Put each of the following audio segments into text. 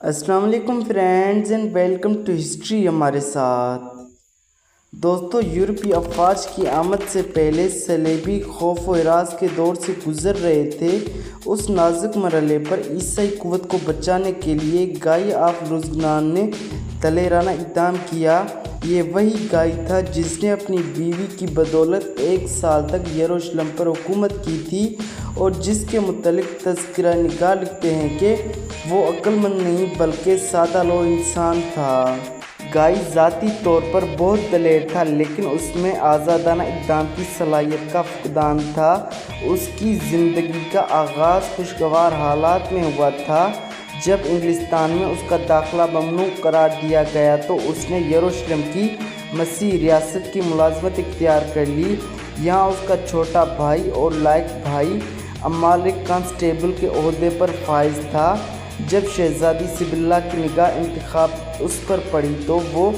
السلام علیکم friends and welcome to history ہمارے ساتھ۔ دوستو، یورپی افواج کی آمد سے پہلے صلیبی خوف و ہراس کے دور سے گزر رہے تھے۔ اس نازک مرحلے پر عیسائی قوت کو بچانے کے لیے گائی آف لوزگنان نے دلیرانہ اقدام کیا۔ یہ وہی گائی تھا جس نے اپنی بیوی کی بدولت 1 سال تک یروشلم پر حکومت کی تھی اور جس کے متعلق تذکرہ نگار لکھتے ہیں کہ وہ عقل مند نہیں بلکہ سادہ لوح انسان تھا۔ گائی ذاتی طور پر بہت دلیر تھا، لیکن اس میں آزادانہ اقدام کی صلاحیت کا فقدان تھا۔ اس کی زندگی کا آغاز خوشگوار حالات میں ہوا تھا۔ جب انگلستان میں اس کا داخلہ ممنوع قرار دیا گیا تو اس نے یروشلم کی مسیحی ریاست کی ملازمت اختیار کر لی۔ یہاں اس کا چھوٹا بھائی اور لائق بھائی عمالق کانسٹیبل کے عہدے پر فائز تھا۔ جب شہزادی سبیلا کی نگاہ انتخاب اس پر پڑی تو وہ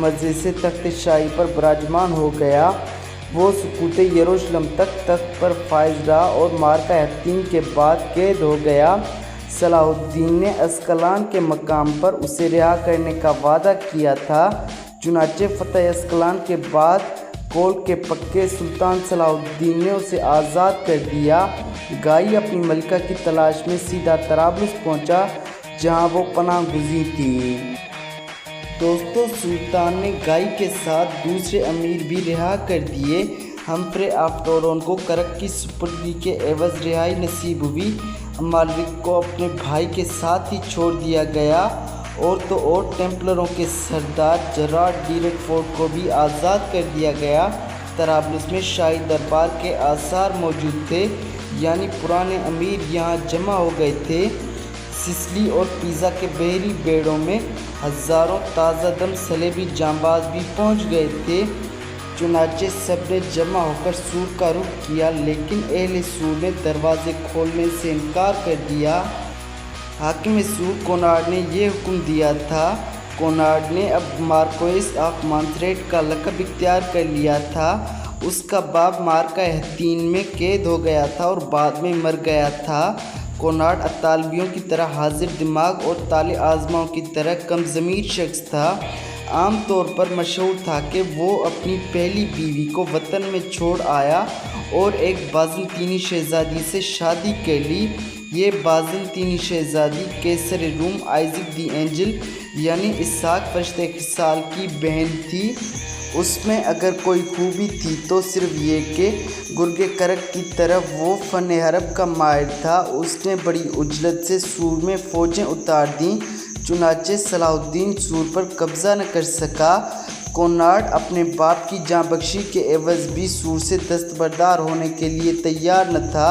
مزے سے تخت شاہی پر براجمان ہو گیا۔ وہ سقوط یروشلم تخت پر فائز رہا اور معرکہ حطین کے بعد قید ہو گیا۔ صلاح الدین نے اسقلان کے مقام پر اسے رہا کرنے کا وعدہ کیا تھا، چنانچہ فتح اسقلان کے بعد کول کے پکے سلطان صلاح الدین نے اسے آزاد کر دیا۔ گائی اپنی ملکہ کی تلاش میں سیدھا طرابلس پہنچا، جہاں وہ پناہ گزین تھی۔ دوستو، سلطان نے گائی کے ساتھ دوسرے امیر بھی رہا کر دیے۔ ہمفرے آف ٹورون کو کرک کی سپردگی کے عوض رہائی نصیب ہوئی۔ عمالق کو اپنے بھائی کے ساتھ ہی چھوڑ دیا گیا۔ اور تو اور ٹیمپلروں کے سردار جراڈ ڈی ریڈفورڈ کو بھی آزاد کر دیا گیا۔ طرابلس میں شاہی دربار کے آثار موجود تھے، یعنی پرانے امیر یہاں جمع ہو گئے تھے۔ سسلی اور پیزا کے بحری بیڑوں میں ہزاروں تازہ دم صلیبی جانباز بھی پہنچ گئے تھے۔ چنانچہ سب نے جمع ہو کر سور کا رخ کیا، لیکن اہل سور نے دروازے کھولنے سے انکار کر دیا۔ حاکم سور کونراڈ نے یہ حکم دیا تھا۔ کونراڈ نے اب مارکوئس آف مونتفرٹ کا لقب اختیار کر لیا تھا۔ اس کا باپ معرکہ حطین میں قید ہو گیا تھا اور بعد میں مر گیا تھا۔ کونراڈ اطالویوں کی طرح حاضر دماغ اور طالع آزماؤں کی طرح کم ضمیر شخص تھا۔ عام طور پر مشہور تھا کہ وہ اپنی پہلی بیوی کو وطن میں چھوڑ آیا اور ایک بازنطینی شہزادی سے شادی کر لی۔ یہ بازنطینی شہزادی قیصر روم آئزک دی اینجل یعنی اسحاق فرشتہ خصال کی بہن تھی۔ اس میں اگر کوئی خوبی تھی تو صرف یہ کہ گرگ کرک کی طرف وہ فن حرب کا ماہر تھا۔ اس نے بڑی عجلت سے سور میں فوجیں اتار دیں، چنانچہ صلاح الدین سور پر قبضہ نہ کر سکا۔ کونراڈ اپنے باپ کی جاں بخشی کے عوض بھی سور سے دستبردار ہونے کے لیے تیار نہ تھا۔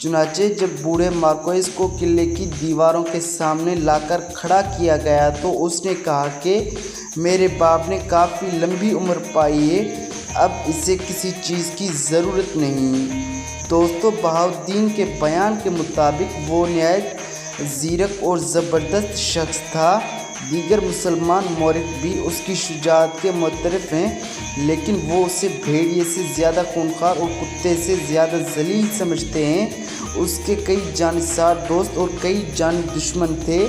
چنانچہ جب بوڑھے مارکوئس کو قلعے کی دیواروں کے سامنے لا کر کھڑا کیا گیا تو اس نے کہا کہ میرے باپ نے کافی لمبی عمر پائی ہے، اب اسے کسی چیز کی ضرورت نہیں۔ دوستو، بہاؤالدین کے بیان کے مطابق وہ نہایت زیرک اور زبردست شخص تھا۔ دیگر مسلمان مورخ بھی اس کی شجاعت کے معترف ہیں، لیکن وہ اسے بھیڑیے سے زیادہ خونخوار اور کتے سے زیادہ ذلیل سمجھتے ہیں۔ اس کے کئی جانثار دوست اور کئی جانی دشمن تھے۔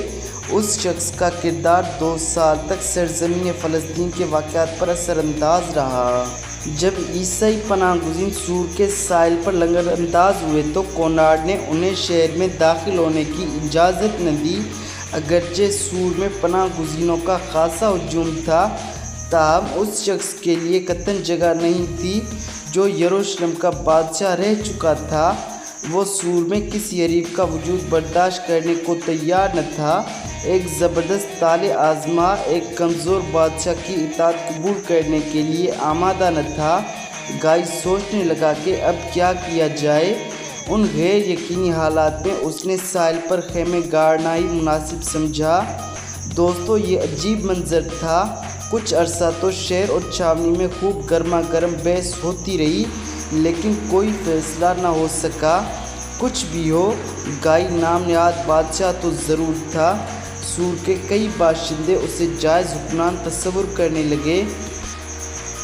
اس شخص کا کردار 2 سال تک سرزمین فلسطین کے واقعات پر اثر انداز رہا۔ جب عیسائی پناہ گزین سور کے ساحل پر لنگر انداز ہوئے تو کونراڈ نے انہیں شہر میں داخل ہونے کی اجازت نہ دی۔ اگرچہ سور میں پناہ گزینوں کا خاصا ہجوم تھا، تاہم اس شخص کے لیے قطعاً جگہ نہیں تھی جو یروشلم کا بادشاہ رہ چکا تھا۔ وہ سور میں کسی حریف کا وجود برداشت کرنے کو تیار نہ تھا۔ ایک زبردست طالع آزما ایک کمزور بادشاہ کی اطاعت قبول کرنے کے لیے آمادہ نہ تھا۔ گائی سوچنے لگا کہ اب کیا کیا جائے۔ ان غیر یقینی حالات میں اس نے ساحل پر خیمے گاڑنا ہی مناسب سمجھا۔ دوستو، یہ عجیب منظر تھا۔ کچھ عرصہ تو شہر اور چھاونی میں خوب گرما گرم بحث ہوتی رہی، لیکن کوئی فیصلہ نہ ہو سکا۔ کچھ بھی ہو، گائی نام نہاد بادشاہ تو ضرور تھا۔ سور کے کئی باشندے اسے جائز حکمران تصور کرنے لگے۔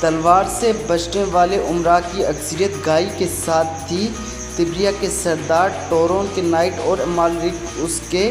تلوار سے بچنے والے امراء کی اکثریت گائی کے ساتھ تھی۔ تبریہ کے سردار، ٹورون کے نائٹ اور عمالق اس کے